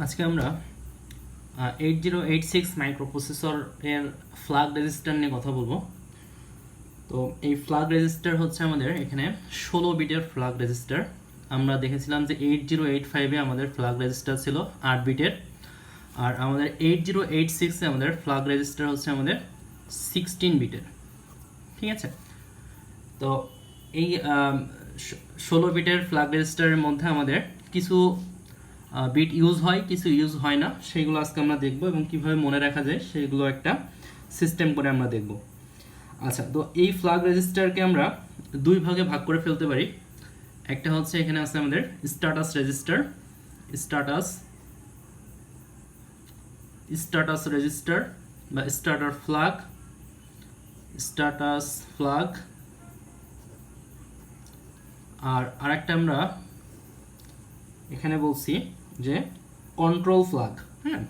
আজকে আমরা 8086 মাইক্রোপ্রসেসরের flag register নিয়ে কথা বলবো। তো এই ফ্ল্যাগ রেজিস্টার হচ্ছে আমাদের এখানে 16 বিটের ফ্ল্যাগ রেজিস্টার। আমরা দেখেছিলাম যে 8085-এ আমাদের ফ্ল্যাগ রেজিস্টার ছিল 8 বিটের, আর আমাদের 8086-এ আমাদের ফ্ল্যাগ রেজিস্টার হচ্ছে আমাদের 16 বিটের। ঠিক আছে, তো এই 16 বিটের ফ্ল্যাগ রেজিস্টারের মধ্যে আমাদের কিছু বিট ইউজ হয়, কিছু ইউজ হয় না, সেইগুলো আজকে আমরা দেখব এবং কিভাবে মনে রাখা যায় সেইগুলো একটা সিস্টেম করে আমরা দেখব। আচ্ছা, তো এই ফ্ল্যাগ রেজিস্টারকে আমরা দুই ভাগে ভাগ করে ফেলতে পারি। একটা হচ্ছে এখানে আছে আমাদের status register, status status register বা স্টার্টার ফ্ল্যাগ, স্ট্যাটাস ফ্ল্যাগ। আর আরেকটা আমরা এখানে বলছি যে কন্ট্রোল ফ্ল্যাগ। হ্যাঁ,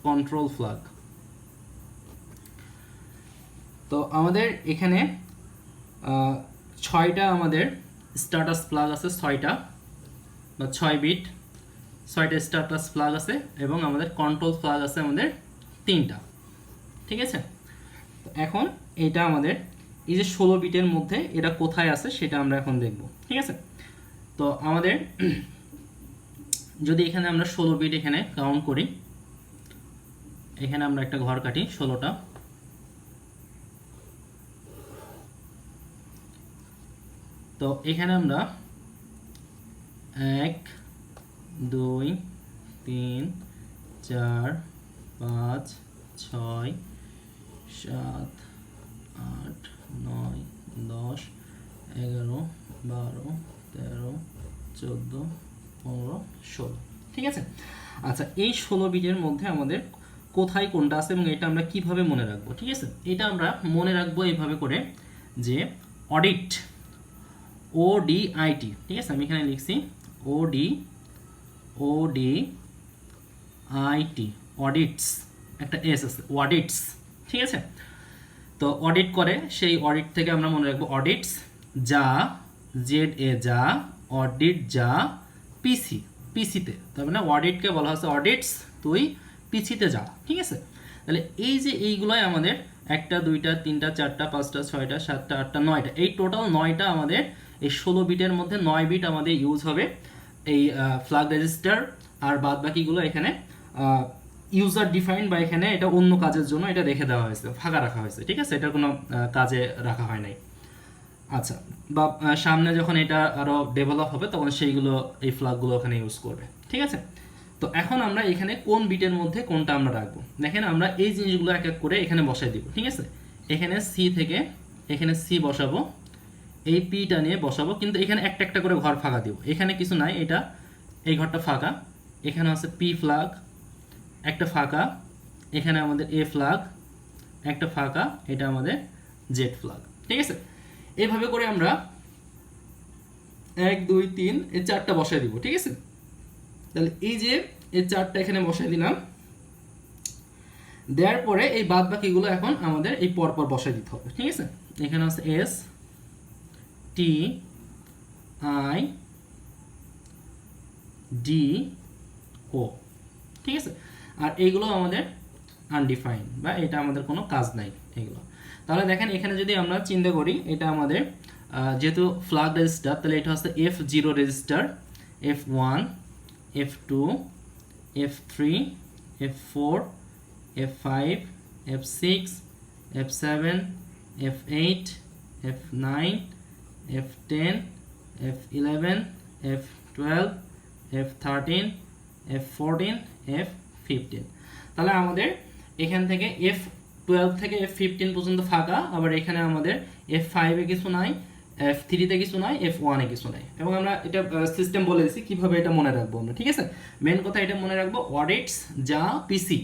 কন্ট্রোল ফ্ল্যাগ। তো আমাদের এখানে 6টা আমাদের স্ট্যাটাস ফ্ল্যাগ আছে, 6টা বা 6 বিট, 6টা স্ট্যাটাস ফ্ল্যাগ আছে এবং আমাদের কন্ট্রোল ফ্ল্যাগ আছে আমাদের 3টা। ঠিক আছে, তো এখন এটা আমাদের এই যে 16 বিটের মধ্যে এটা কোথায় আছে সেটা আমরা এখন দেখব। ঠিক আছে, তো আমাদের যদি এখানে আমরা 16 বিট এখানে কাউন্ট করি, এখানে আমরা একটা ঘর কাটি 16টা। তো এখানে আমরা 1 2 3 4 5 6 7 8 9 10 11 12 13 14 15 16। ঠিক আছে, আচ্ছা, এই 16 বিটের মধ্যে আমাদের কোথায় কোনটা আছে এবং এটা আমরা কিভাবে মনে রাখবো। ঠিক আছে, এটা আমরা মনে রাখবো এইভাবে করে যে অডিট, ODIT। ঠিক আছে, আমি এখানে লিখছি ODIT, অডিটস, একটা এস আছে, অডিটস। ঠিক আছে, তো অডিট করে, সেই অডিট থেকে আমরা মনে রাখবো অডিটস যা, ZA যা, অডিট যা পিসি, পিসিতে, তার মানে অডিটকে বলা হচ্ছে অডিটস তুই পিসিতে যা। ঠিক আছে, তাহলে এই যে এইগুলোই আমাদের 1টা 2টা 3টা 4টা 5টা 6টা 7টা 8টা 9টা, এই টোটাল 9টা আমাদের এই 16 বিটের মধ্যে 9 বিট আমাদের ইউজ হবে এই ফ্ল্যাগ রেজিস্টার, আর বাদ বাকিগুলো এখানে ইউজার ডিফাইন বা এখানে এটা অন্য কাজের জন্য এটা রেখে দেওয়া হয়েছে, ফাঁকা রাখা হয়েছে। ঠিক আছে, এটার কোনো কাজে রাখা হয় নাই। আচ্ছা, বা সামনে যখন এটা আরো ডেভেলপ হবে তখন সেইগুলো, এই ফ্ল্যাগগুলো ওখানে ইউজ করবে। ঠিক আছে, তো এখন আমরা এখানে কোন বিটের মধ্যে কোনটা আমরা রাখবো, দেখেন আমরা এই জিনিসগুলো এক এক করে এখানে বসাই দিব। ঠিক আছে, এখানে সি থেকে এখানে সি বসাবো, এই পিটা নিয়ে বসাবো, কিন্তু এখানে একটা একটা করে ঘর ফাঁকা দিব। এখানে কিছু নাই, এটা এই ঘরটা ফাঁকা, এখানে আছে পি ফ্ল্যাগ একটা ফাঁকা, এখানে আমাদের এ ফ্ল্যাগ একটা ফাঁকা, এটা আমাদের জেড ফ্ল্যাগ। ঠিক আছে, এইভাবে করে আমরা 1 2 3 এই 4টা বসাই দিব। ঠিক আছে, তাহলে এই যে এই 4টা এখানে বসাই দিলাম, দেওয়ার পরে এই বাদ বাকিগুলো এখন আমাদের এই পরপর বসাই দিতে হবে। ঠিক আছে, এখানে আছে এস টি আই ডি ও। ঠিক আছে, আর এইগুলো আমাদের আনডিফাইন্ড বা এটা আমাদের কোনো কাজ নাই এগুলো। তাহলে দেখেন এখানে যদি আমরা চিন্তা করি, এটা আমাদের যেহেতু ফ্ল্যাগ রেজিস্টার, তাহলে এটা হচ্ছে F0 register, F1 F2 F3 F4 F5 F6 F7 F8 F9 F10 F11 F12 F13 F14 F15। তাহলে আমাদের এখান থেকে F12 থেকে F15 পর্যন্ত ফাঁকা, আবার এখানে আমাদের F5-এ কিছু নাই, F3-তে কিছু নাই, F1-এ কিছু নাই। এবং আমরা এটা সিস্টেম বলে দিচ্ছি কীভাবে এটা মনে রাখবো আমরা। ঠিক আছে, মেন কথা এটা মনে রাখবো অডিটস যা পিসি,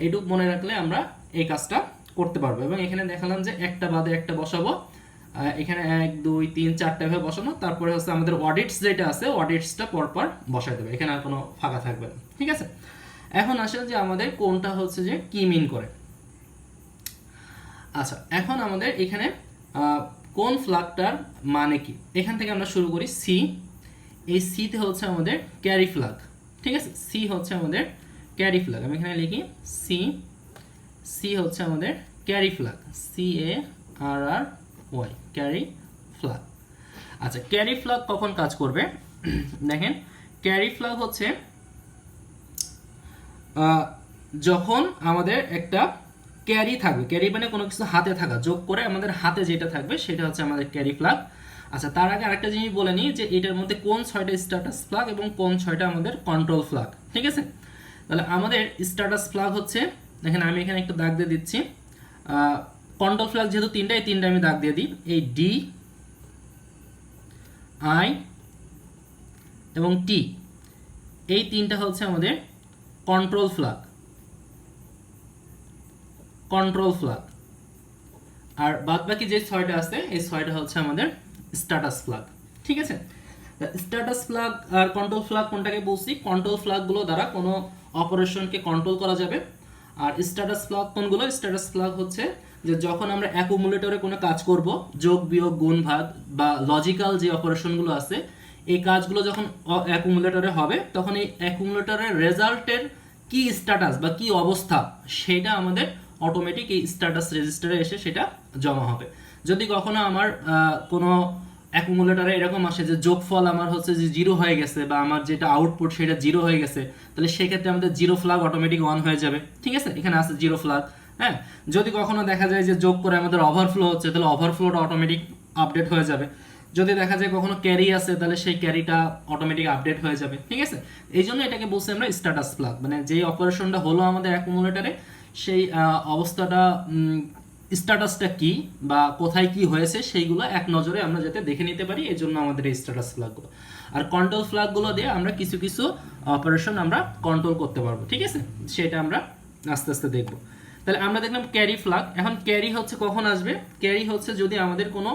এইটুকু মনে রাখলে আমরা এই কাজটা করতে পারবো। এবং এখানে দেখালাম যে একটা বাদে একটা বসাবো, এখানে 1 2 3 4টা ভাবে বসানো, তারপরে হচ্ছে আমাদের অডিটস যেটা আছে অডিটসটা পরপর বসাই দেবে, এখানে আর কোনো ফাঁকা থাকবে না। ঠিক আছে, এখন আসে যে আমাদের কোনটা হচ্ছে যে কি মিন করে। আচ্ছা, এখন আমাদের এখানে কোন ফ্ল্যাগটার মানে কি, এখান থেকে আমরা শুরু করি। সি, এই সিতে হচ্ছে আমাদের ক্যারি ফ্ল্যাগ, ঠিক আছে, সি হচ্ছে আমাদের ক্যারি ফ্ল্যাগ। আমি এখানে লিখি সি, সি হচ্ছে আমাদের carry flag, CARRY carry flag. আচ্ছা, ক্যারি ফ্ল্যাগ কখন কাজ করবে? দেখেন, ক্যারি ফ্ল্যাগ হচ্ছে যখন আমাদের একটা ক্যারি থাকবে, ক্যারি মানে কোনো কিছু হাতে থাকা, যোগ করে আমাদের হাতে যেটা থাকবে সেটা হচ্ছে আমাদের ক্যারি ফ্ল্যাগ। আচ্ছা, তার আগে আরেকটা জিনিস বলে নিই যে এটার মধ্যে কোন 6টা স্ট্যাটাস ফ্ল্যাগ এবং কোন 6টা আমাদের কন্ট্রোল ফ্ল্যাগ, ঠিক আছে। তাহলে আমাদের স্ট্যাটাস ফ্ল্যাগ হচ্ছে, দেখেন আমি এখানে একটু দাগ দিয়ে দিচ্ছি। কন্ট্রোল ফ্ল্যাগ যেহেতু তিনটা, এই তিনটা আমি দাগ দিয়ে দিই। এই ডি, আই এবং টি, এই তিনটা হচ্ছে আমাদের কন্ট্রোল ফ্ল্যাগ, কন্ট্রোল ফ্ল্যাগ। আর বাদ বাকি যে 6টা আছে এই 6টা হচ্ছে আমাদের স্ট্যাটাস ফ্ল্যাগ, ঠিক আছে। স্ট্যাটাস ফ্ল্যাগ আর কন্ট্রোল ফ্ল্যাগ কোনটাকে বলছি? কন্ট্রোল ফ্ল্যাগগুলো দ্বারা কোনো অপারেশনকে কন্ট্রোল করা যাবে। আর স্ট্যাটাস ফ্ল্যাগ কোনগুলো? স্ট্যাটাস ফ্ল্যাগ হচ্ছে যে যখন আমরা অ্যাকুমুলেটরে কোনো কাজ করব, যোগ বিয়োগ গুণ ভাগ বা লজিক্যাল যে অপারেশনগুলো আছে, এই কাজগুলো যখন অ্যাকুমুলেটরে হবে তখন এই অ্যাকুমুলেটরের রেজাল্টের কি স্ট্যাটাস বা কি অবস্থা সেটা আমাদের অটোমেটিক এই স্ট্যাটাস রেজিস্টারে এসে সেটা জমা হবে। যদি কখনো আমার কোনো অ্যাকুমুলেটরে এরকম আসে যে যোগফল আমার হচ্ছে যে 0 হয়ে গেছে বা আমার যেটা আউটপুট সেটা 0 হয়ে গেছে, তাহলে সেক্ষেত্রে আমাদের 0 ফ্ল্যাগ অটোমেটিক অন হয়ে যাবে, ঠিক আছে। এখানে আছে 0 ফ্ল্যাগ। হ্যাঁ, যদি কখনো দেখা যায় যে যোগ করে আমাদের ওভারফ্লো হচ্ছে, তাহলে ওভারফ্লোটা অটোমেটিক আপডেট হয়ে যাবে। যদি দেখা যায় কখনো ক্যারি আছে, তাহলে সেই ক্যারিটা অটোমেটিক আপডেট হয়ে যাবে, ঠিক আছে। এই জন্য এটাকে বলছি আমরা স্ট্যাটাস ফ্ল্যাগ, মানে যেই অপারেশনটা হলো আমাদের অ্যাকুমুলেটরে সেই অবস্থাটা, স্ট্যাটাসটা কি বা কোথায় কি হয়েছে সেইগুলো এক নজরে আমরা যাতে দেখে নিতে পারি, এই জন্য আমাদের এই স্ট্যাটাস ফ্ল্যাগগুলো। আর কন্ট্রোল ফ্ল্যাগগুলো দিয়ে আমরা কিছু কিছু অপারেশন আমরা কন্ট্রোল করতে পারবো, ঠিক আছে। সেটা আমরা আস্তে আস্তে দেখব। তাহলে আমরা দেখলাম ক্যারি ফ্ল্যাগ। এখন ক্যারি হচ্ছে কখন আসবে? ক্যারি হচ্ছে যদি আমাদের কোনো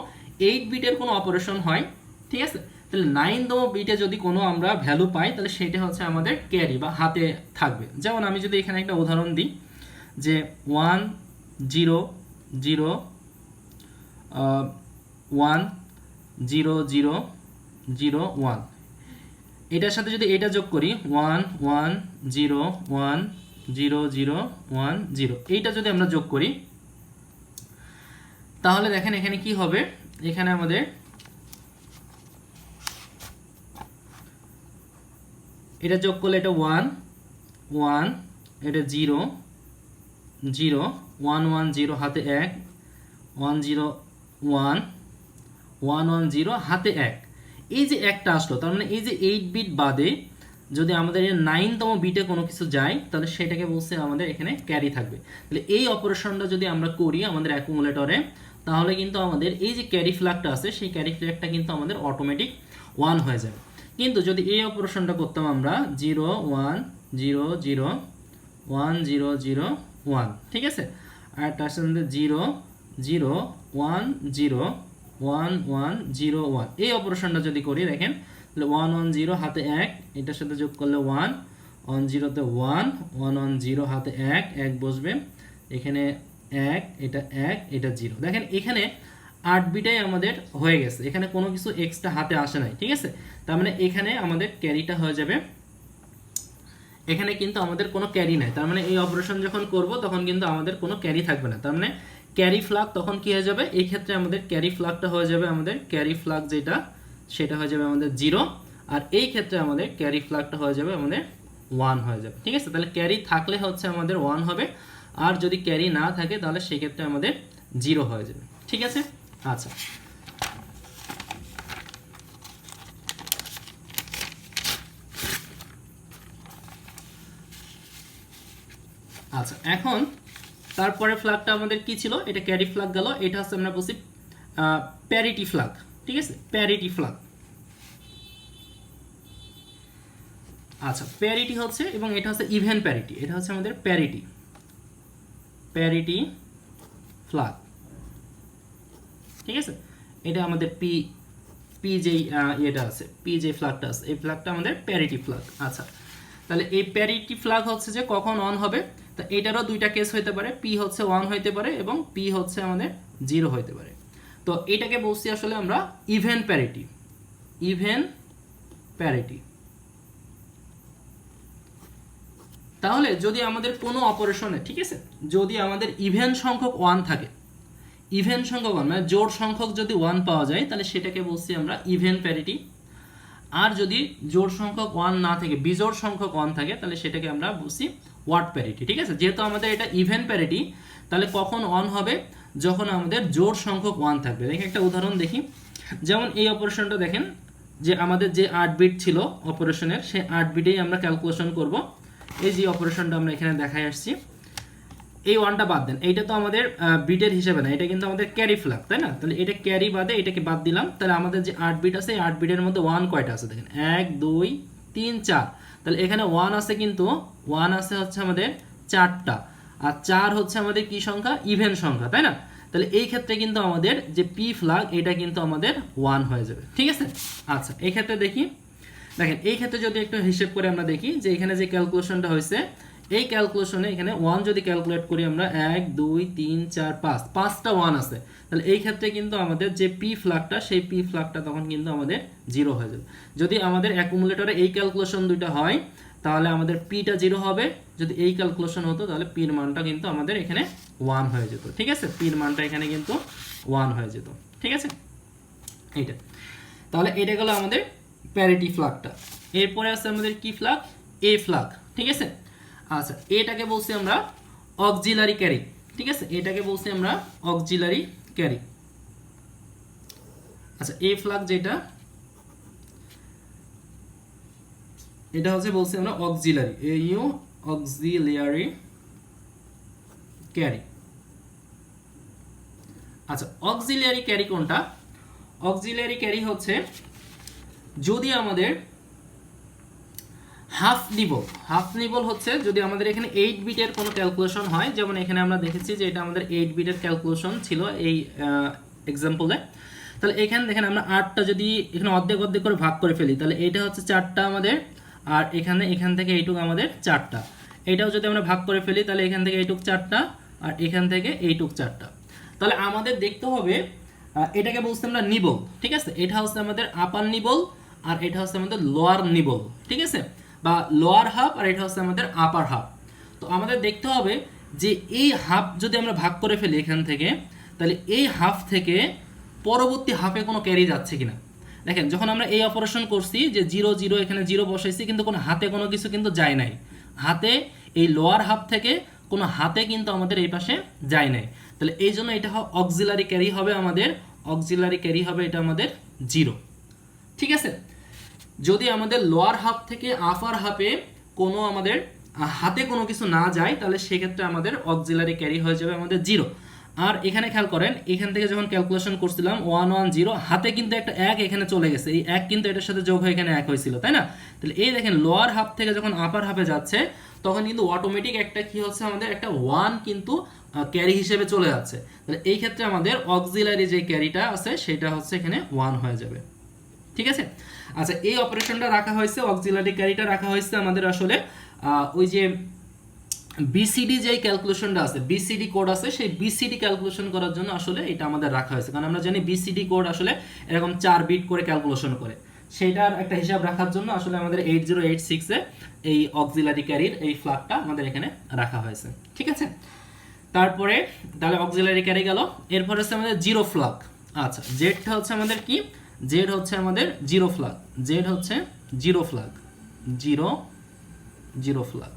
8 বিটের কোনো অপারেশন হয়, ঠিক আছে, তাহলে 9তম বিটে যদি কোনো আমরা ভ্যালু পাই, তাহলে সেটা হচ্ছে আমাদের ক্যারি বা হাতে থাকবে। যেমন আমি যদি এখানে একটা উদাহরণ দিই যে 1 0 0 1 0 0 0 1, এটার সাথে যদি এটা যোগ করি 1 1 0 1 0 0 1 0, এইটা যদি আমরা যোগ করি তাহলে দেখেন এখানে কি হবে। এখানে আমাদের এটা যোগ করলে এটা 1 1, এটা 0 0 1 1 0 হাতে 1 1 0 1 1 1 0 হাতে 1, এই যে একটা আসলো, তার মানে এই যে 8 বিট বাদে যদি আমাদের 9তম বিটে কোনো কিছু যায়, তাহলে সেটাকে বলছে আমাদের এখানে ক্যারি থাকবে। তাহলে এই অপারেশনটা যদি আমরা করি আমাদের অ্যাকুমুলেটরে, তাহলে কিন্তু আমাদের এই যে ক্যারি ফ্ল্যাগটা আছে সেই ক্যারি ফ্ল্যাগটা কিন্তু আমাদের অটোমেটিক 1 হয়ে যাবে। কিন্তু যদি এই অপারেশনটা করতাম আমরা 0 1 0 0 1 0 0 1, ঠিক আছে, আর তার সাথে 0 0 1 0 1 1 0 1, এই অপারেশনটা যদি করি দেখেন তাহলে 1 1 0 হাতে 1, এটার সাথে যোগ করলে 1 1 0তে 1 1 1 0 হাতে 1 1 বসবে, এখানে 1 এটা 1 এটা 0। দেখেন এখানে 8 বিটাই আমাদের হয়ে গেছে, এখানে কোনো কিছু এক্সট্রা হাতে আসে নাই, ঠিক আছে। তার মানে এখানে আমাদের ক্যারিটা হয়ে যাবে, এখানে কিন্তু আমাদের কোনো ক্যারি নাই। তার মানে এই অপারেশন যখন করব তখন কিন্তু আমাদের কোনো ক্যারি থাকবে না। তার মানে ক্যারি ফ্ল্যাগ তখন কি হয়ে যাবে? এই ক্ষেত্রে আমাদের ক্যারি ফ্ল্যাগটা হয়ে যাবে, আমাদের ক্যারি ফ্ল্যাগ যেটা সেটা হয়ে যাবে আমাদের 0, আর এই ক্ষেত্রে আমাদের ক্যারি ফ্ল্যাগটা হয়ে যাবে আমাদের 1 হয়ে যাবে, ঠিক আছে। তাহলে ক্যারি থাকলে হচ্ছে আমাদের 1 হবে, আর যদি ক্যারি না থাকে তাহলে সেক্ষেত্রে আমাদের 0 হয়ে যাবে, ঠিক আছে। আচ্ছা, আচ্ছা এখন তারপরে ফ্ল্যাগটা আমাদের কি ছিল? এটা ক্যারি ফ্ল্যাগ গেল, এটা হচ্ছে আমরা বলছি প্যারিটি ফ্ল্যাগ, ঠিক আছে, প্যারিটি ফ্ল্যাগ। আচ্ছা, প্যারিটি হচ্ছে, এবং এটা হচ্ছে ইভেন প্যারিটি, এটা হচ্ছে আমাদের প্যারিটি, প্যারিটি ফ্ল্যাগ, ঠিক আছে। এটা আমাদের পি পি যেই এটা আছে, পি যে ফ্ল্যাগটা আছে, এই ফ্ল্যাগটা আমাদের প্যারিটি ফ্ল্যাগ। আচ্ছা, তাহলে এই প্যারিটি ফ্ল্যাগ হচ্ছে যে কখন অন হবে? তা এটারও দুইটা কেস হইতে পারে, পি হচ্ছে 1 হইতে পারে এবং পি হচ্ছে আমাদের 0 হইতে পারে। তো এটাকে বলছি আসলে আমরা ইভেন প্যারিটি, ইভেন প্যারিটি। তাহলে যদি আমাদের কোনো অপারেশনে, ঠিক আছে, যদি আমাদের ইভেন সংখ্যক 1 থাকে, ইভেন সংখ্যক 1 মানে জোড় সংখ্যক যদি 1 পাওয়া যায় তাহলে সেটাকে বলছি আমরা ইভেন প্যারিটি। আর যদি জোড় সংখ্যক 1 না থাকে, বিজোড় সংখ্যক 1 থাকে, তাহলে সেটাকে আমরা বলছি ওয়ার্ড প্যারিটি। ঠিক আছে, যেহেতু আমাদের এটা ইভেন প্যারিটি, তাহলে কখন 1 হবে? যখন আমাদের জোড় সংখ্যক 1 থাকবে। দেখেন একটা উদাহরণ দেখি, যেমন এই অপারেশনটা দেখেন, যে আমাদের যে 8 বিট ছিল অপারেশনের, সেই 8 বিটেই আমরা ক্যালকুলেশন করব। এই যে অপারেশনটা আমরা এখানে দেখাই আসছি, এই 1টা বাদ দেন, এইটা তো আমাদের বিটের হিসেবে না, এটা কিন্তু আমাদের ক্যারি ফ্ল্যাগ, তাই না? তাহলে এটা ক্যারি বাদে এটাকে বাদ দিলাম, তাহলে আমাদের যে 8 বিট আছে, এই 8 বিটের মধ্যে 1 কয়টা আছে দেখেন, 1 2 3 4। তাহলে এখানে 1 আছে, কিন্তু 1 আছে হচ্ছে আমাদের 4টা, আর 4 হচ্ছে আমাদের কি সংখ্যা? ইভেন সংখ্যা, তাই না? তাহলে এই ক্ষেত্রে কিন্তু আমাদের যে পি ফ্ল্যাগ, এটা কিন্তু আমাদের 1 হয়ে যাবে। ঠিক আছে, আচ্ছা এই ক্ষেত্রে দেখি, দেখেন এই ক্ষেত্রে যদি একটু হিসেব করে আমরা দেখি যে এখানে যে ক্যালকুলেশনটা হয়েছে, এই ক্যালকুলেশনে এখানে 1 যদি ক্যালকুলেট করি আমরা, 1 2 3 4 5, 5টা 1 আছে, তাহলে এই ক্ষেত্রে কিন্তু আমাদের যে পি ফ্ল্যাগটা, সেই পি ফ্ল্যাগটা তখন কিন্তু আমাদের 0 হয়ে যাবে। যদি আমাদের অ্যাকুমুলেটরে এই ক্যালকুলেশন দুইটা হয়, তাহলে আমাদের পিটা 0 হবে। যদি এই ক্যালকুলেশন হতো, তাহলে পির মানটা কিন্তু আমাদের এখানে 1 হয়ে যেত। ঠিক আছে, পির মানটা এখানে কিন্তু 1 হয়ে যেত। ঠিক আছে, এইটা, তাহলে এটা গেল আমাদের প্যারিটি ফ্ল্যাগটা। এরপরে আছে আমাদের কি ফ্ল্যাগ? এ ফ্ল্যাগ। ঠিক আছে, আচ্ছা এটাকে বলছি আমরা অক্সিলারি ক্যারি। ঠিক আছে, এটাকে বলছি আমরা অক্সিলারি ক্যারি। আচ্ছা এ ফ্ল্যাগ যেটা, এটা হচ্ছে বলছি আমরা অক্সিলারি, ইউ অক্সিলিয়ারি ক্যারি। আচ্ছা অক্সিলিয়ারি ক্যারি কোনটা? অক্সিলিয়ারি ক্যারি হচ্ছে যদি আমাদের হাফ নিবল হচ্ছে যদি আমাদের এখানে 8 বিটের কোনো ক্যালকুলেশন হয়, যেমন এখানে আমরা দেখেছি যে এটা আমাদের 8 বিটের ক্যালকুলেশন ছিল এই এক্সাম্পলে। তাহলে এখানে দেখেন আমরা 8টা যদি এখানে অর্ধেক অর্ধেক করে ভাগ করে ফেলি, তাহলে এটা হচ্ছে 4টা আমাদের, আর এখান থেকে এইটুক আমাদের 4টা। এটাও যদি আমরা ভাগ করে ফেলি, তাহলে এখান থেকে এইটুক 4টা, আর এখান থেকে এইটুক 4টা। তাহলে আমাদের দেখতে হবে, এটাকে বলছি আমরা নিবল। ঠিক আছে, এটা হচ্ছে আমাদের আপার নিবল, আর এটা হচ্ছে আমাদের লোয়ার নিবল। ঠিক আছে, বা লোয়ার হাফ, আর এটা হচ্ছে আমাদের আপার হাফ। তো আমাদের দেখতে হবে যে এই হাফ যদি আমরা ভাগ করে ফেলি এখান থেকে, তাহলে এই হাফ থেকে পরবর্তী হাফে কোনো ক্যারি যাচ্ছে কিনা। দেখেন যখন আমরা এই অপারেশন করছি যে 0 0 এখানে 0 বসাইছি, কিন্তু কোনো হাতে কোনো কিছু কিন্তু যায় নাই, হাতে এই লোয়ার হাফ থেকে কোনো হাতে কিন্তু আমাদের এই পাশে যায় নাই। তাহলে এই জন্য এটা অক্সিলারি ক্যারি হবে আমাদের, অক্সিলারি ক্যারি হবে এটা আমাদের 0। ঠিক আছে, যদি আমাদের লোয়ার হাফ থেকে আপার হাফে কোনো আমাদের হাতে কোনো কিছু না যায়, তাহলে সেক্ষেত্রে আমাদের অক্সিলারি ক্যারি হয়ে যাবে আমাদের 0। আর এখানে খেয়াল করেন, এখান থেকে যখন ক্যালকুলেশন করছিলাম 1 1 0, হাতে কিন্তু একটা 1 এখানে চলে গেছে, এই 1 কিন্তু এটার সাথে যোগ হয়ে এখানে 1 হয়েছিল, তাই না? তাহলে এই দেখেন লোয়ার হাফ থেকে যখন আপার হাফে যাচ্ছে, তখন কিন্তু অটোমেটিক একটা কি হচ্ছে আমাদের একটা 1 কিন্তু ক্যারি হিসেবে চলে যাচ্ছে। তাহলে এই ক্ষেত্রে আমাদের অক্সিলারি যে ক্যারিটা আছে সেটা হচ্ছে এখানে 1 হয়ে যাবে। ঠিক আছে, আচ্ছা এই অপারেশনটা রাখা হয়েছে, অক্সিলারি ক্যারিটা রাখা হয়েছে আমাদের আসলে ওই যে বিসিডি যে ক্যালকুলেশনটা আছে, বিসিডি কোড আছে, সেই বিসিডি ক্যালকুলেশন করার জন্য আসলে এটা আমাদের রাখা হয়েছে। কারণ আমরা জানি বিসিডি কোড আসলে এরকম 4 বিট করে ক্যালকুলেশন করে, সেটার একটা হিসাব রাখার জন্য আসলে আমাদের 8086 এ এই অক্সিলারি ক্যারির এই ফ্ল্যাগটা আমাদের এখানে রাখা হয়েছে। ঠিক আছে, তারপরে তাহলে অক্সিলারি ক্যারি গেল। এরপর হচ্ছে আমাদের জিরো ফ্ল্যাগ। আচ্ছা জেডটা হচ্ছে আমাদের কি? জেড হচ্ছে আমাদের জিরো ফ্ল্যাগ, জেড হচ্ছে জিরো ফ্ল্যাগ, জিরো ফ্ল্যাগ।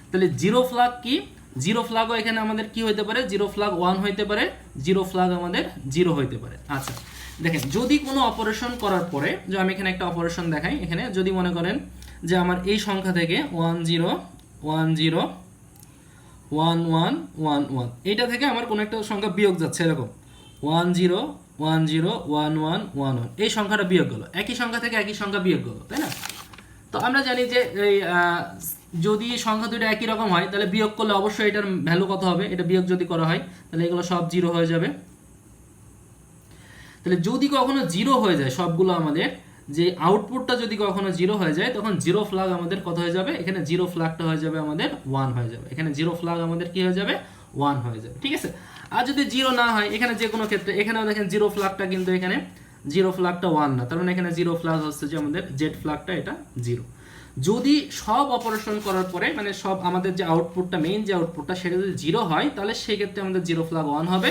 তাহলে জিরো ফ্ল্যাগ কি? জিরো ফ্ল্যাগও এখানে আমাদের কি হইতে পারে? জিরো ফ্ল্যাগ 1 হইতে পারে, জিরো ফ্ল্যাগ আমাদের 0 হইতে পারে। আচ্ছা দেখেন, যদি কোনো অপারেশন করার পরে, যে আমি এখানে একটা অপারেশন দেখাই, এখানে যদি মনে করেন যে আমার এই সংখ্যা থেকে 1 0 1 0 1 1 1 1, এটা থেকে আমার কোনো একটা সংখ্যা বিয়োগ যাচ্ছে, এরকম 1 0 1 0 1 1 1 1, এই সংখ্যাটা বিয়োগ গেল, একই সংখ্যা থেকে একই সংখ্যা বিয়োগ গেল, তাই না? তো আমরা জানি যে এই যদি সংখ্যা দুটো একই রকম হয়, তাহলে বিয়োগ করলে অবশ্যই এটার ভ্যালু কত হবে, এটা বিয়োগ যদি করা হয় তাহলে এগুলো সব 0 হয়ে যাবে। তাহলে যদি কখনো 0 হয়ে যায় সবগুলো, আমাদের যে আউটপুটটা যদি কখনো 0 হয়ে যায়, তখন জিরো ফ্ল্যাগ আমাদের কত হয়ে যাবে? এখানে জিরো ফ্ল্যাগটা হয়ে যাবে আমাদের 1 হয়ে যাবে, এখানে জিরো ফ্ল্যাগ আমাদের কি হয়ে যাবে? 1 হয়ে যাবে। ঠিক আছে, আর যদি 0 না হয়, এখানে যে কোনো ক্ষেত্রে, এখানেও দেখেন জিরো ফ্ল্যাগটা কিন্তু এখানে জিরো ফ্ল্যাগটা 1 না, তার মানে এখানে জিরো ফ্ল্যাগ হচ্ছে যে আমাদের জেড ফ্ল্যাগটা এটা 0। যদি সব অপারেশন করার পরে মানে সব আমাদের যে আউটপুটটা মেইন যে আউটপুটটা সেটা যদি 0 হয় তাহলে সেই ক্ষেত্রে আমাদের জিরো ফ্ল্যাগ 1 হবে,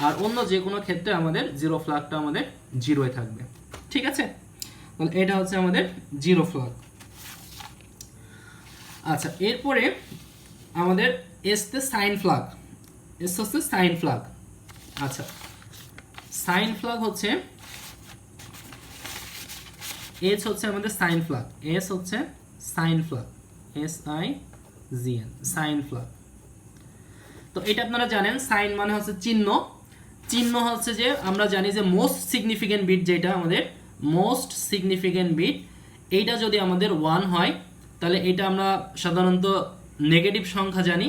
আর অন্য যে কোনো ক্ষেত্রে আমাদের জিরো ফ্ল্যাগটা আমাদের 0 থাকবে। ঠিক আছে, তাহলে এটা হচ্ছে আমাদের জিরো ফ্ল্যাগ। আচ্ছা, এরপরে আমাদের এসতে সাইন ফ্ল্যাগ, এস হচ্ছে সাইন ফ্ল্যাগ। আচ্ছা, সাইন ফ্ল্যাগ হচ্ছে এস হচ্ছে আমাদের সাইন ফ্ল্যাগ, এস হচ্ছে sign flag, SIGN sign flag. তো এটা আপনারা জানেন সাইন মানে হচ্ছে চিহ্ন, চিহ্ন হচ্ছে যে আমরা জানি যে মোস্ট সিগনিফিকেন্ট বিট, যেটা আমাদের মোস্ট সিগনিফিকেন্ট বিট, এইটা যদি আমাদের 1 হয় তাহলে এটা আমরা সাধারণত নেগেটিভ সংখ্যা জানি,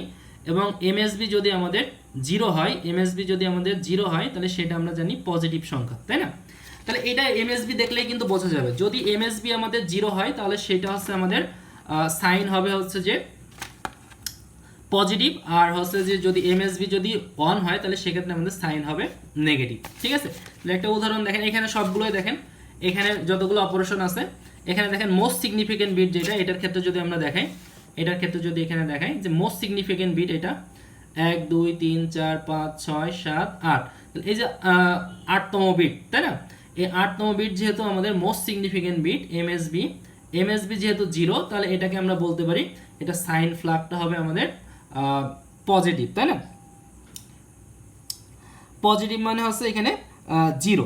এবং MSB যদি আমাদের 0 হয়, MSB যদি আমাদের 0 হয় তাহলে সেটা আমরা জানি পজিটিভ সংখ্যা, তাই না? তাহলে এটা MSB দেখলেই কিন্তু বোঝা যাবে, যদি MSB আমাদের 0 হয় তাহলে সেটা হচ্ছে আমাদের সাইন হবে হচ্ছে যে পজিটিভ, আর হচ্ছে যে যদি MSB যদি 1 হয় তাহলে সেক্ষেত্রে আমাদের সাইন হবে নেগেটিভ। ঠিক আছে, তাহলে একটা উদাহরণ দেখেন, এখানে সবগুলোই দেখেন, এখানে যতগুলো অপারেশন আছে এখানে দেখেন মোস্ট সিগনিফিকেন্ট বিট যেটা, এটার ক্ষেত্রে যদি আমরা দেখাই, এটার ক্ষেত্রে যদি এখানে দেখাই যে মোস্ট সিগনিফিকেন্ট বিট এটা 1 2 3 4 5 6 7 8, এই যে 8তম বিট, তাই না? এই 8তম বিট যেহেতু আমাদের মোস্ট সিগনিফিকেন্ট বিট MSB যেহেতু 0, তাহলে এটাকে আমরা বলতে পারি এটা সাইন ফ্ল্যাগটা হবে আমাদের পজিটিভ, তাই না? পজিটিভ মানে হচ্ছে এখানে 0,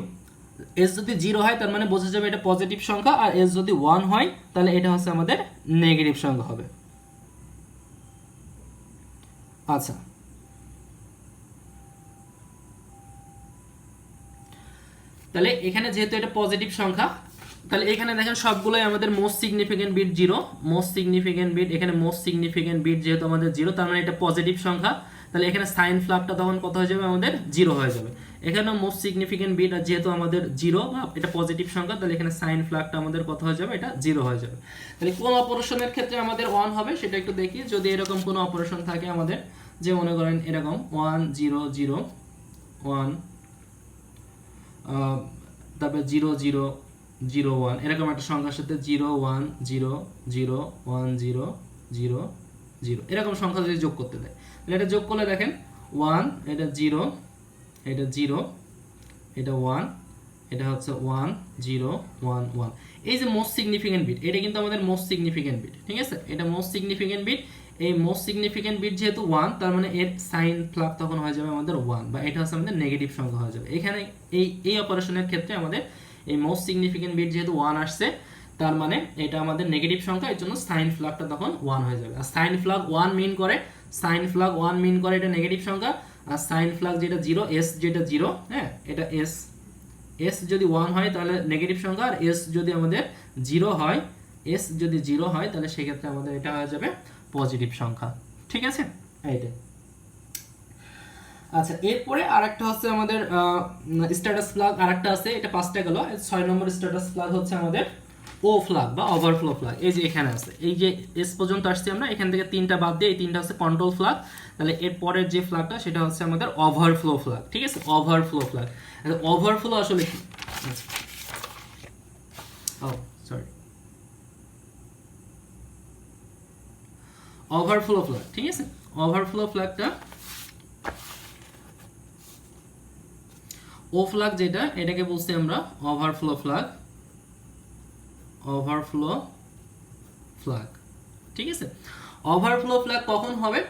এস যদি 0 হয় তার মানে বোঝা যাবে এটা পজিটিভ সংখ্যা, আর এস যদি 1 হয় তাহলে এটা হচ্ছে আমাদের নেগেটিভ সংখ্যা হবে। আচ্ছা, তাহলে এখানে যেহেতু এটা পজিটিভ সংখ্যা, তাহলে এখানে দেখেন সবগুলোই আমাদের most significant bit 0, most significant bit, এখানে মোস্ট সিগনিফিকেন্ট বিট যেহেতু আমাদের 0, তার মানে এটা পজিটিভ সংখ্যা, তাহলে এখানে সাইন ফ্ল্যাগটা তখন কত হয়ে যাবে আমাদের 0 হয়ে যাবে। এখানে মোস্ট সিগনিফিকেন্ট বিট আর যেহেতু আমাদের 0 বা এটা পজিটিভ সংখ্যা, তাহলে এখানে সাইন ফ্ল্যাগটা আমাদের কত হয়ে যাবে, এটা 0 হয়ে যাবে। তাহলে কোন অপারেশনের ক্ষেত্রে আমাদের 1 হবে সেটা একটু দেখি। যদি এরকম কোনো অপারেশন থাকে আমাদের, যে মনে করেন এরকম 1 0 0 1, তারপরে 0 0 0 1, এরকম একটা সংখ্যার সাথে 0 1 0 0 1 0 0 0 এরকম সংখ্যা যদি যোগ করতে দেয়, তাহলে এটা যোগ করলে দেখেন 1, এটা 0, এটা 0, এটা 1, এটা হচ্ছে 1 0 1 1। এই যে মোস্ট সিগনিফিকেন্ট বিট, এটা কিন্তু আমাদের মোস্ট সিগনিফিকেন্ট বিট, ঠিক আছে? এটা মোস্ট সিগনিফিকেন্ট বিট, এই মোস্ট সিগনিফিকেন্ট বিট যেহেতু 1, তার মানে এর সাইন ফ্ল্যাগ তখন হয়ে যাবে আমাদের 1, বা এটা হচ্ছে আমাদের নেগেটিভ সংখ্যা হয়ে যাবে। এখানে এই অপারেশনের ক্ষেত্রে আমাদের এই মোস্ট সিগনিফিকেন্ট বিট যেহেতু 1 আসছে, তার মানে এটা আমাদের নেগেটিভ সংখ্যা, এর জন্য সাইন ফ্ল্যাগটা তখন 1 হয়ে যাবে। আর সাইন ফ্ল্যাগ 1 মিন করে, সাইন ফ্ল্যাগ 1 মিন করে এটা নেগেটিভ সংখ্যা, আর সাইন ফ্ল্যাগ যেটা 0, এস যেটা 0, হ্যাঁ এটা এস যদি 1 হয় তাহলে নেগেটিভ সংখ্যা, আর এস যদি আমাদের 0 হয়, এস যদি 0 হয় তাহলে সেক্ষেত্রে আমাদের এটা হয়ে যাবে পজিটিভ সংখ্যা। ঠিক আছে, এইটাই। আচ্ছা, এরপরে আরেকটা হচ্ছে আমাদের স্ট্যাটাস ফ্ল্যাগ, আরেকটা আছে, এটা 5টা গেল। 6 নম্বর স্ট্যাটাস ফ্ল্যাগ হচ্ছে আমাদের ও ফ্ল্যাগ বা ওভারফ্লো ফ্ল্যাগ। এই যে এখানে আছে, এই যে এস পর্যন্ত আসছে আমরা, এখান থেকে 3টা বাদ দিয়ে এই 3টা হচ্ছে কন্ট্রোল ফ্ল্যাগ, তাহলে এর পরের যে ফ্ল্যাগটা সেটা হচ্ছে আমাদের ওভারফ্লো ফ্ল্যাগ। ঠিক আছে, ওভারফ্লো ফ্ল্যাগ। ওভারফ্লো আসলে কি? সরি, ওভারফ্লো ফ্ল্যাগ, ঠিক আছে? ওভারফ্লো ফ্ল্যাগটা, ও ফ্ল্যাগ যেটা, এটাকে বলছি আমরা ওভারফ্লো ফ্ল্যাগ, ওভারফ্লো ফ্ল্যাগ। ঠিক আছে, ওভারফ্লো ফ্ল্যাগ কখন হবে?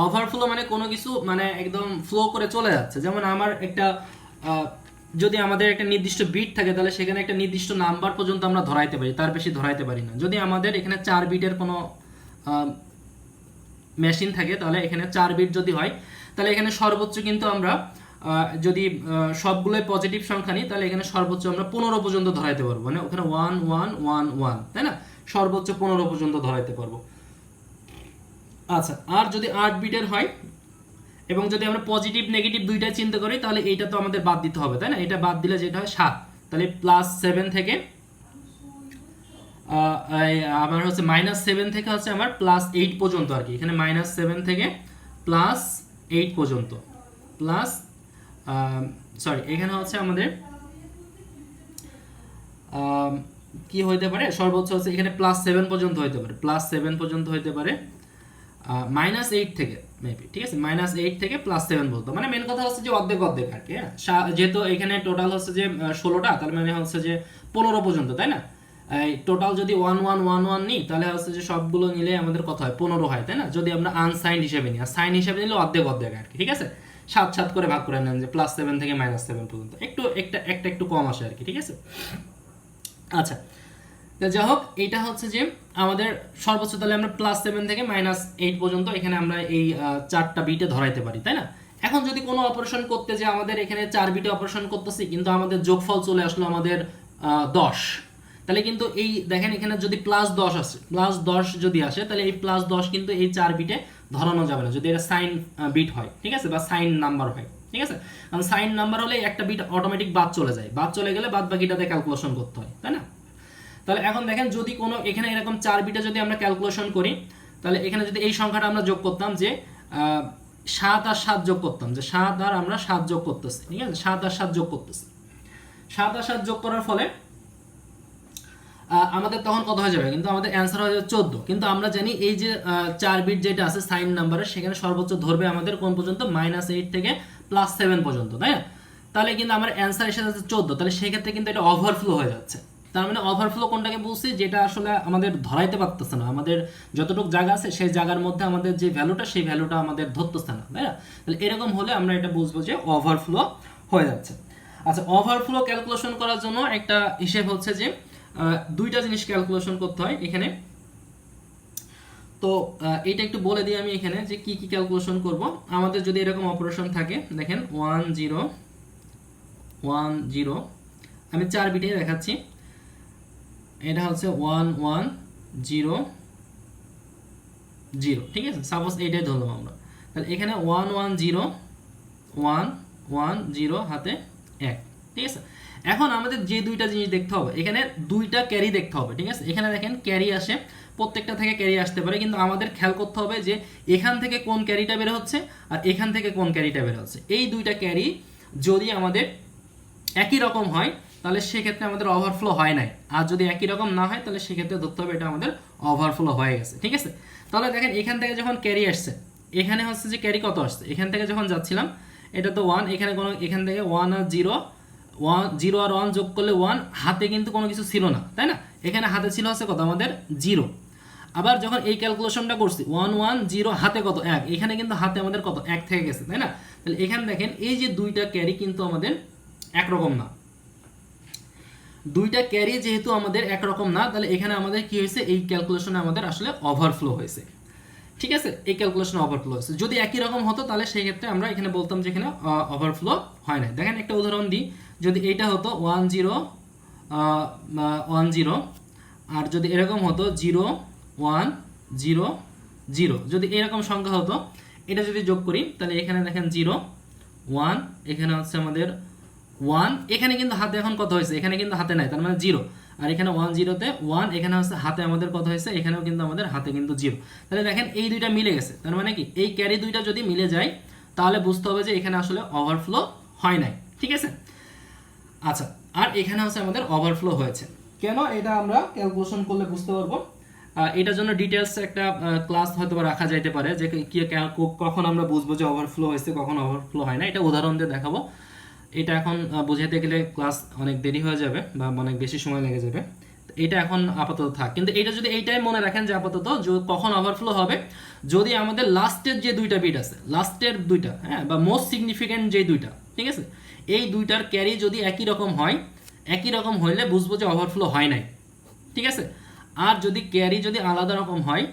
ওভারফ্লো মানে কোনো কিছু মানে একদম ফ্লো করে চলে যাচ্ছে। যেমন আমার একটা যদি আমাদের একটা নির্দিষ্ট বিট থাকে তাহলে সেখানে একটা নির্দিষ্ট নাম্বার পর্যন্ত আমরা ধরাইতে পারি, তার বেশি ধরাইতে পারি না। যদি আমাদের এখানে 4 বিটের কোনো মেশিন থাকে তাহলে এখানে 4 বিট যদি হয় তাহলে এখানে সর্বোচ্চ কিন্তু আমরা যদি সবগুলোই পজিটিভ সংখ্যা নিই তাহলে এখানে সর্বোচ্চ আমরা 15 পর্যন্ত ধরাইতে পারবো, মানে ওখানে 1 1 1 1, তাই না? সর্বোচ্চ 15 পর্যন্ত ধরাইতে পারবো। আচ্ছা, আর যদি 8 বিটের হয় এবং যদি আমরা পজিটিভ নেগেটিভ দুইটাই চিন্তা করি তাহলে এইটা তো আমাদের বাদ দিতে হবে, তাই না? এটা বাদ দিলে যেটা হয় 7, তাহলে +7 থেকে আমার হচ্ছে -7 থেকে হচ্ছে আমার +8 পর্যন্ত আর কি। এখানে -7 থেকে +8 পর্যন্ত, এখানে হচ্ছে আমাদের কি হইতে পারে, সর্বোচ্চ হচ্ছে এখানে +7 পর্যন্ত হইতে পারে, +7 পর্যন্ত হইতে পারে, -8 থেকে মেবি, ঠিক আছে, -8 থেকে +7 বলতো, মানে মেন কথা হচ্ছে যে অর্ধেক অর্ধেক আর কি। হ্যাঁ, যেহেতু এখানে টোটাল হচ্ছে যে 16টা, তার মানে হচ্ছে যে 15 পর্যন্ত, তাই না? এই টোটাল যদি 1 1 1 1 নিই, তাহলে হচ্ছে যে সবগুলো নিলে আমাদের কত হয়, 15 হয়, তাই না? যদি আমরা আনসাইন হিসেবে নিই, আর সাইন হিসেবে নিলে অর্ধেক অর্ধেক আর কি, ঠিক আছে। 7 7 করে ভাগ করে নেন, যে +7 থেকে -7 পর্যন্ত, একটু কম আসে আর কি, ঠিক আছে। আচ্ছা, তো যাই হোক, এটা হচ্ছে যে আমাদের সর্বোচ্চ, তাহলে আমরা +7 থেকে -8 পর্যন্ত এখানে আমরা এই 4টা বিটে ধরাইতে পারি, তাই না? এখন যদি কোনো অপারেশন করতে, যে আমাদের এখানে 4 বিটে অপারেশন করতেছি, কিন্তু আমাদের যোগফল চলে আসলো আমাদের 10, তাহলে কিন্তু এই দেখেন এখানে যদি +10 আসে, +10 যদি আসে, তাহলে এই +10 কিন্তু এই 4 বিটে ধরানো যাবে না, যদি এটা সাইন বিট হয়, ঠিক আছে, বা সাইন নাম্বার হয়, ঠিক আছে। কারণ সাইন নাম্বার হলে একটা বিট অটোমেটিক বাদ চলে যায়, বাদ চলে গেলে বাদ বাকিটাতে ক্যালকুলেশন করতে হয়, তাই না? তাহলে এখন দেখেন, যদি কোনো এখানে এরকম 4 বিটে যদি আমরা ক্যালকুলেশন করি, তাহলে এখানে যদি এই সংখ্যাটা আমরা যোগ করতাম, যে 7 আর 7 যোগ করতাম, যে 7 আর আমরা 7 যোগ করতেছি, ঠিক আছে, 7 আর 7 যোগ করতেছি, 7 আর 7 যোগ করার ফলে আমাদের তখন কত হয়ে যাবে, কিন্তু আমাদের অ্যান্সার হয়ে যাবে 14। কিন্তু আমরা জানি এই যে 4 বিট যেটা আছে সাইন নাম্বারের, সেখানে সর্বোচ্চ ধরবে আমাদের কোন পর্যন্ত, -8 থেকে +7 পর্যন্ত, তাই না? তাহলে কিন্তু আমার অ্যান্সার এসে যাচ্ছে 14, তাহলে সেক্ষেত্রে কিন্তু এটা ওভারফ্লো হয়ে যাচ্ছে। তার মানে ওভারফ্লো কোনটাকে বলছি, যেটা আসলে আমাদের ধরাইতে পারতেছে না, আমাদের যতটুকু জায়গা আছে সেই জায়গার মধ্যে আমাদের যে ভ্যালুটা, সেই ভ্যালুটা আমাদের ধরতেছে না, তাই না? তাহলে এরকম হলে আমরা এটা বুঝবো যে ওভারফ্লো হয়ে যাচ্ছে। আচ্ছা, ওভারফ্লো ক্যালকুলেশন করার জন্য একটা হিসেব হচ্ছে যে দুইটা জিনিস ক্যালকুলেশন করতে হয় এখানে। তো এটা একটু বলে দিই আমি এখানে, যে কি কি ক্যালকুলেশন করব। আমাদের যদি এরকম অপারেশন থাকে, দেখেন 1 0 1 0, আমি 4 বিটে দেখাচ্ছি, এটা হচ্ছে 1 1 0 0, ঠিক আছে, সাপোজ এইটাই ধরলাম আমরা। তাহলে এখানে 1 1 0 1 1 0 হাতে 1, ঠিক আছে। এখন আমাদের যে দুইটা জিনিস দেখতে হবে, এখানে দুইটা ক্যারি দেখতে হবে, ঠিক আছে। এখানে দেখেন ক্যারি আসে, প্রত্যেকটা থেকে ক্যারি আসতে পারে, কিন্তু আমাদের খেয়াল করতে হবে যে এখান থেকে কোন ক্যারিটা বের হচ্ছে আর এখান থেকে কোন ক্যারিটা বের হচ্ছে। এই দুইটা ক্যারি যদি আমাদের একই রকম হয়, তাহলে সেক্ষেত্রে আমাদের ওভারফ্লো হয় নাই, আর যদি একই রকম না হয়, তাহলে সেক্ষেত্রে ধরতে হবে এটা আমাদের ওভারফ্লো হয়ে গেছে, ঠিক আছে। তাহলে দেখেন এখান থেকে যখন ক্যারি আসছে, এখানে হচ্ছে যে ক্যারি কত আসছে, এখান থেকে যখন যাচ্ছিলাম এটা তো 1, এখানে কোনো, এখান থেকে 1 আর 0, 0 আর 1 যোগ করলে 1, হাতে কিন্তু কোনো কিছু ছিল না, তাই না? এখানে হাতে ছিল হচ্ছে কত, আমাদের 0। আবার যখন এই ক্যালকুলেশনটা করছি 1 1 0, হাতে কত, 1, এখানে কিন্তু হাতে আমাদের কত, 1 থেকে গেছে, তাই না? তাহলে এখানে দেখেন এই যে দুইটা ক্যারি কিন্তু আমাদের একরকম না, দুইটা ক্যারি যেহেতু আমাদের একরকম না, তাহলে এখানে আমাদের কি হয়েছে, এই ক্যালকুলেশনে আমাদের আসলে ওভারফ্লো হয়েছে, ঠিক আছে। এই ক্যালকুলেশন ওভারফ্লো হয়েছে। যদি একই রকম হতো, তাহলে সেই ক্ষেত্রে আমরা এখানে বলতাম যে এখানে ওভারফ্লো হয় না। দেখেন একটা উদাহরণ দিই, যদি এইটা হতো 1 0 1 0, আর যদি এরকম হতো 0 1 0 0, যদি এরকম সংখ্যা হতো, এটা যদি যোগ করি, তাহলে এখানে দেখেন 0 1, এখানে হচ্ছে আমাদের 1, এখানে কিন্তু হাতে এখন কত হয়েছে, এখানে কিন্তু হাতে নাই, তার মানে 0, আর এখানে 1 0-তে 1, এখানে হচ্ছে হাতে আমাদের কত হয়েছে, এখানেও কিন্তু আমাদের হাতে কিন্তু 0। তাহলে দেখেন এই দুইটা মিলে গেছে, তার মানে কি এই ক্যারি দুইটা যদি মিলে যায়, তাহলে বুঝতে হবে যে এখানে আসলে ওভারফ্লো হয় নাই, ঠিক আছে। আচ্ছা, আর এখানে হচ্ছে আমাদের ওভারফ্লো হয়েছে কেন, এটা আমরা ক্যালকুলেশন করলে বুঝতে পারবো। এটার জন্য ডিটেলস একটা ক্লাস হয়তো রাখা যাইতে পারে, যে কি কখন আমরা বুঝবো যে ওভারফ্লো হয়েছে, কখন ওভারফ্লো হয় না, এটা উদাহরণ দিয়ে দেখাবো। এটা এখন বোঝাতে গেলে ক্লাস অনেক দেরি হয়ে যাবে বা অনেক বেশি সময় লেগে যাবে, এটা এখন আপাতত থাক। কিন্তু এটা যদি এইটাই মনে রাখেন যে আপাতত কখন ওভারফ্লো হবে, যদি আমাদের লাস্টের যে দুইটা বিট আছে, লাস্টের দুইটা, হ্যাঁ, বা মোস্ট সিগনিফিক্যান্ট যে দুইটা, ঠিক আছে, এই দুইটার ক্যারি যদি একই রকম হয়, একই রকম হইলে বুঝবো যে ওভারফ্লো হয় নাই, ঠিক আছে। আর যদি ক্যারি যদি আলাদা রকম হয়,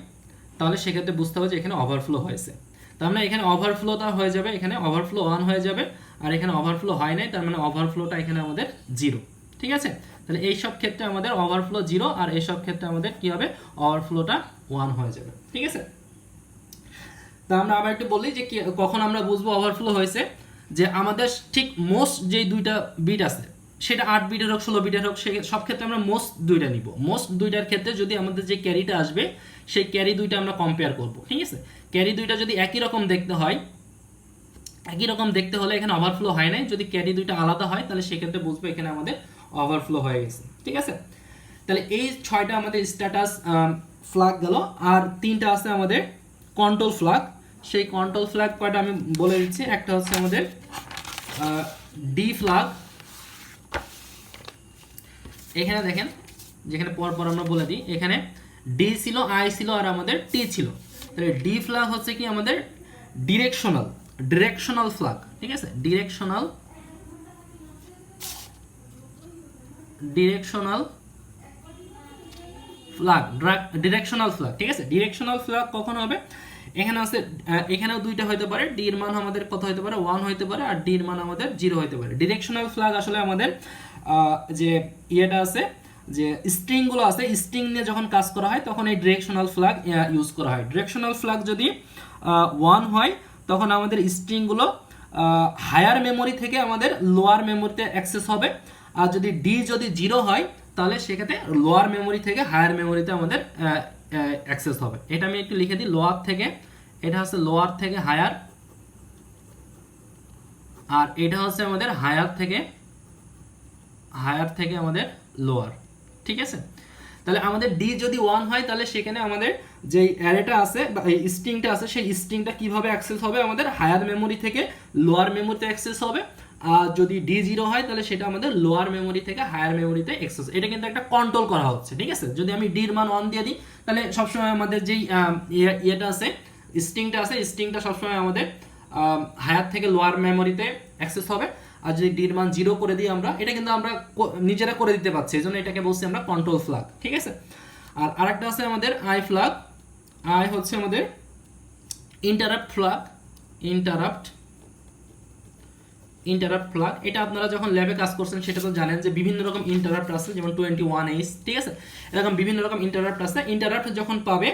তাহলে সেক্ষেত্রে বুঝতে হবে যে এখানে ওভারফ্লো হয়েছে। তার মানে এখানে ওভারফ্লোটা হয়ে যাবে, এখানে ওভারফ্লো 1 হয়ে যাবে, আর এখানে ওভারফ্লো হয় নাই, তার মানে ওভারফ্লোটা এখানে আমাদের 0, ঠিক আছে। তাহলে এই সব ক্ষেত্রে আমাদের ওভারফ্লো 0, আর এই সব ক্ষেত্রে আমাদের কি হবে, ওভারফ্লোটা 1 হয়ে যাবে, ঠিক আছে। তা আমরা আবার একটু বলি যে কখন আমরা বুঝবো ওভারফ্লো হয়েছে, যে আমাদের ঠিক মোস্ট যে দুইটা বিট আছে, সেটা 8 বিটের হোক 16 বিটের হোক, সব ক্ষেত্রে আমরা মোস্ট দুইটা নিব। মোস্ট দুইটার ক্ষেত্রে যদি আমাদের যে ক্যারিটা আসবে, সেই ক্যারি দুইটা আমরা কম্পেয়ার করব, ঠিক আছে। ক্যারি দুইটা যদি একই রকম দেখতে হয়, একই রকম দেখতে হলে এখানে ওভারফ্লো হয় নাই, যদি ক্যারি দুইটা আলাদা হয়, তাহলে সেক্ষেত্রে বুঝবো এখানে আমাদের ওভারফ্লো হয়ে গেছে, ঠিক আছে। তাহলে এই 6টা আমাদের স্ট্যাটাস ফ্ল্যাগ গেল, আর 3টা আছে আমাদের কন্ট্রোল ফ্ল্যাগ। সেই কন্ট্রোল ফ্ল্যাগ কয়টা আমি বলে দিচ্ছি। একটা হচ্ছে আমাদের ডি ফ্ল্যাগ, এখানে দেখেন যেখানে পর আমরা বলে দিই, এখানে ডি ছিল, আই ছিল, আর আমাদের টি ছিল। তাহলে ডি ফ্ল্যাগ হচ্ছে কি আমাদের ডিরেকশনাল ফ্ল্যাগ, ঠিক আছে, ডিরেকশনাল ফ্ল্যাগ, ঠিক আছে। ডিরেকশনাল ফ্ল্যাগ কখন হবে? এখানে আছে, এখানেও দুইটা হতে পারে, ডি এর মান আমাদের কত হতে পারে, 1 হতে পারে, আর ডি এর মান আমাদের 0 হতে পারে। ডিরেকশনাল ফ্ল্যাগ আসলে আমাদের যে ইয়েটা আছে, যে স্ট্রিংগুলো আছে, স্ট্রিং নিয়ে যখন কাজ করা হয় তখন এই ডিরেকশনাল ফ্ল্যাগ ইউজ করা হয়। ডিরেকশনাল ফ্ল্যাগ যদি 1 হয় তখন আমাদের স্ট্রিংগুলো হায়ার মেমোরি থেকে আমাদের লোয়ার মেমোরিতে অ্যাক্সেস হবে, আর যদি ডি যদি 0 হয় তাহলে সেক্ষেত্রে লোয়ার মেমোরি থেকে হায়ার মেমোরিতে আমাদের অ্যাক্সেস হবে। এটা আমি একটু লিখে দিই, লোয়ার থেকে, এটা হচ্ছে লোয়ার থেকে হায়ার, আর এটা হচ্ছে আমাদের হায়ার থেকে আমাদের লোয়ার, ঠিক আছে। তাহলে আমাদের ডি যদি 1 হয় তাহলে সেখানে আমাদের যে অ্যারেটা আছে বা এই স্ট্রিংটা আছে, সেই স্ট্রিংটা কিভাবে অ্যাক্সেস হবে, আমাদের হায়ার মেমোরি থেকে লোয়ার মেমোরিতে অ্যাক্সেস হবে। আর যদি ডি 0 হয় তাহলে সেটা আমাদের লোয়ার মেমোরি থেকে হায়ার মেমোরিতে অ্যাক্সেস। এটা কিন্তু একটা কন্ট্রোল করা হচ্ছে, ঠিক আছে। যদি আমি ডির মান 1 দিয়ে দিই তাহলে সবসময় আমাদের যেই ইয়েটা আছে, স্ট্রিংটা আছে, স্ট্রিংটা সবসময় আমাদের হায়ার থেকে লোয়ার মেমোরিতে অ্যাক্সেস হবে। আর যদি ডির মান 0 করে দিই আমরা, এটা কিন্তু আমরা নিজেরা করে দিতে পারছি, এই জন্য এটাকে বলছি আমরা কন্ট্রোল ফ্ল্যাগ, ঠিক আছে। আর আরেকটা আছে আমাদের আই ফ্ল্যাগ। আই হচ্ছে আমাদের ইন্টারাপ্ট ফ্ল্যাগ, ইন্টারাপ্ট ফ্ল্যাগ। এটা আপনারা যখন ল্যাবে কাজ করছেন সেটা তো জানেন যে বিভিন্ন রকম ইন্টারাপ্ট আছে, যেমন 21H, ঠিক আছে, এরকম বিভিন্ন রকম ইন্টারাপ্ট আছে। ইন্টারাপ্ট যখন পাবে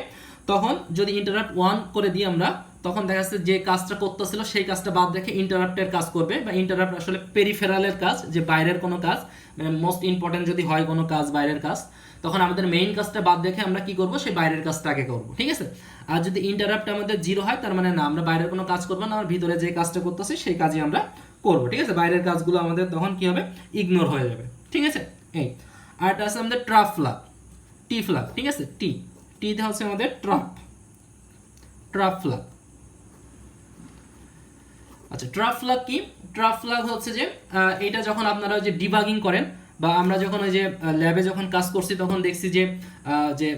তখন যদি ইন্টারাপ্ট 1 করে দিই আমরা, তখন দেখা যাচ্ছে যে কাজটা করতেছিল সেই কাজটা বাদ রেখে ইন্টারাপ্টের কাজ করবে। বা ইন্টারাপ্ট আসলে পেরিফেরালের কাজ, যে বাইরের কোনো কাজ, মানে মোস্ট ইম্পর্টেন্ট যদি হয় কোনো কাজ, বাইরের কাজ, তখন আমাদের মেইন কাজটা বাদ রেখে আমরা কি করব, সেই বাইরের কাজটা আগে করবো, ঠিক আছে। আর যদি ইন্টারাপ্ট আমাদের 0 হয় তার মানে না, আমরা বাইরের কোনো কাজ করবো না, আর ভিতরে যে কাজটা করতেছি সেই কাজই আমরা করবো, ঠিক আছে। বাইরের কাজগুলো আমাদের তখন কি হবে, ইগনোর হয়ে যাবে, ঠিক আছে। এই আরটা আছে আমাদের ট্রাফ ফ্ল্যাগ, টি ফ্ল্যাগ, ঠিক আছে। টিতে হচ্ছে আমাদের ট্রাফ ফ্ল্যাগ। আচ্ছা, ট্রাফ ফ্ল্যাগ কি? ট্রাফ ফ্ল্যাগ হচ্ছে যে এটা যখন আপনারা যে ডিবাগিং করেন, বা আমরা যখন ওই যে ল্যাবে যখন কাজ করছি তখন দেখছি যে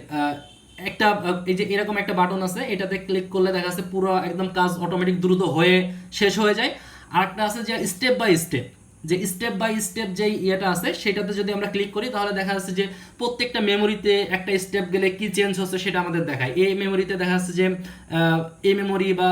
একটা এই যে এরকম একটা বাটন আছে, এটাতে ক্লিক করলে দেখা যাচ্ছে পুরো একদম কাজ অটোমেটিক দ্রুত হয়ে শেষ হয়ে যায়। আরেকটা আছে যে স্টেপ বাই স্টেপ যে ইয়েটা আছে সেটাতে যদি আমরা ক্লিক করি তাহলে দেখা যাচ্ছে যে প্রত্যেকটা মেমোরিতে একটা স্টেপ গেলে কি চেঞ্জ হচ্ছে সেটা আমাদের দেখায়। এই মেমোরিতে দেখা যাচ্ছে যে এ মেমোরি বা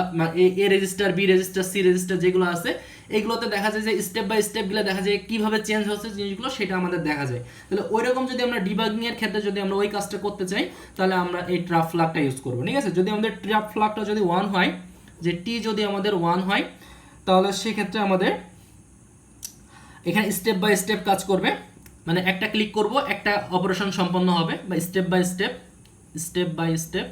A register, B register, C register যেগুলো আছে এগুলোতে দেখা যায় যে স্টেপ বাই স্টেপ গুলো দেখা যায় কিভাবে চেঞ্জ হচ্ছে জিনিসগুলো, সেটা আমাদের দেখা যায়। তাহলে ওই রকম যদি আমরা ডিবাগিং এর ক্ষেত্রে যদি আমরা ওই কাজটা করতে চাই তাহলে আমরা এই ট্রাফ ফ্ল্যাগটা ইউজ করবো, ঠিক আছে। যদি আমাদের ট্রাফ ফ্ল্যাগটা যদি 1 হয়, যে টি যদি আমাদের 1 হয় তাহলে সেক্ষেত্রে আমাদের এখানে স্টেপ বাই স্টেপ কাজ করবে, মানে একটা ক্লিক করব একটা অপারেশন সম্পন্ন হবে, বা স্টেপ বাই স্টেপ।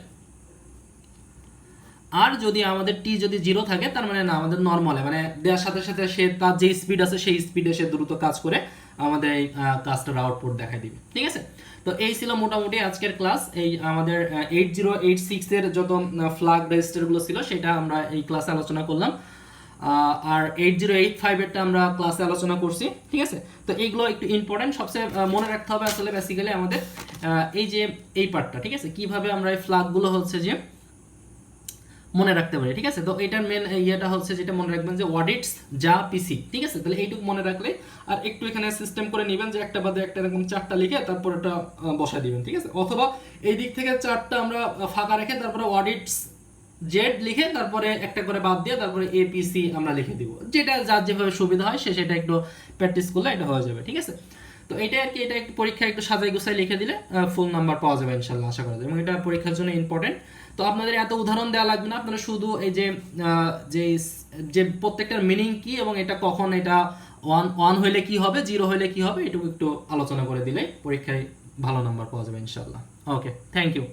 আর যদি আমাদের টি যদি 0 থাকে তার মানে না, আমাদের নর্মালে মানে দেওয়ার সাথে সাথে সে তার যে স্পিড আছে সেই স্পিডে সে দ্রুত কাজ করে আমাদের এই কাজটার আউটপুট দেখাই দিবে, ঠিক আছে। তো এই ছিল মোটামুটি আজকের ক্লাস। এই আমাদের 8086 এর যত ফ্ল্যাগ রেজিস্টারগুলো ছিল সেটা আমরা এই ক্লাসে আলোচনা করলাম। আর 8085 এরটা আমরা ক্লাসে আলোচনা করছি, ঠিক আছে। তো এইগুলো একটু ইম্পর্টেন্ট, সবচেয়ে মনে রাখতে হবে আসলে বেসিক্যালি আমাদের এই যে এই পার্টটা, ঠিক আছে, কিভাবে আমরা এই ফ্ল্যাগগুলো হচ্ছে যে মনে রাখতে পারি, ঠিক আছে। তো এটার মেন ইয়েটা হচ্ছে যেটা মনে রাখবেন যে অডিটস যা পিসি, ঠিক আছে। তাহলে এইটুকু মনে রাখলে, আর একটু এখানে সিস্টেম করে নেবেন যে একটা বাদে একটা এরকম 4টা লিখে তারপর এটা বসাই দিবেন, ঠিক আছে। অথবা এই দিক থেকে 4টা আমরা ফাঁকা রেখে তারপরে অডিটস জেড লিখে তারপরে একটা করে বাদ দিয়ে তারপরে এপিসি আমরা লিখে দিব, যেটা যার যেভাবে সুবিধা হয় সে সেটা একটু প্র্যাকটিস করলে এটা হয়ে যাবে, ঠিক আছে। তো এটা আর কি, এটা একটু পরীক্ষায় একটু সাজাই গুছাই লিখে দিলে ফুল নাম্বার পাওয়া যাবে ইনশাল্লাহ, আশা করা যায়। এবং এটা পরীক্ষার জন্য ইম্পর্টেন্ট। তো আপনাদের এত উদাহরণ দেওয়া লাগবে না, আপনারা শুধু এই যে প্রত্যেকটার মিনিং কি এবং এটা কখন, এটা 1 হইলে কি হবে, 0 হইলে কি হবে, এটুকু একটু আলোচনা করে দিলে পরীক্ষায় ভালো নাম্বার পাওয়া যাবে ইনশাল্লাহ। ওকে, থ্যাংক ইউ।